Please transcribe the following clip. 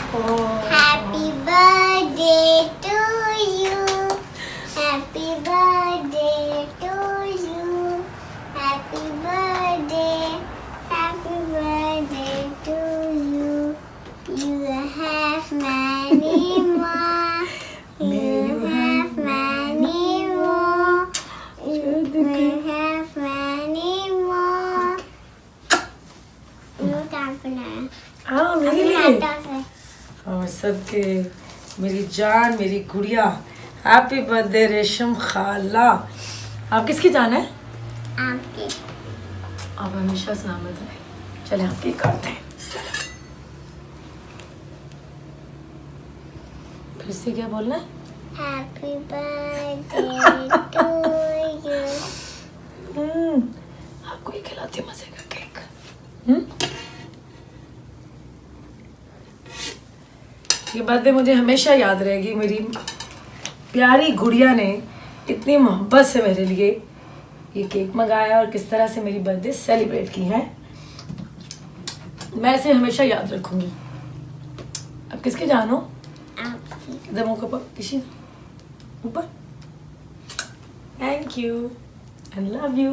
Happy birthday to you. Happy birthday to you. Happy birthday. Happy birthday to you. You have many more. You have many more. You have many more. You can't pronounce. हाँ मेरे लिए और सबके मेरी जान मेरी गुड़िया happy birthday रेशम खाला। आप किसकी जान है? आपके आप हमेशा सलामत रहे। चले आप केक काटते हैं। चलो फिर से क्या बोलना है? Happy birthday to you. आपको ये खिलाती हूँ मजे का केक। ये बातें मुझे हमेशा याद रहेगी। मेरी प्यारी गुड़िया ने इतनी मोहब्बत से मेरे लिए ये केक मंगाया और किस तरह से मेरी बर्थडे सेलिब्रेट की है, मैं इसे हमेशा याद रखूंगी। अब किसके जानो? इधर मुंह का किसी ऊपर। Thank you and love you.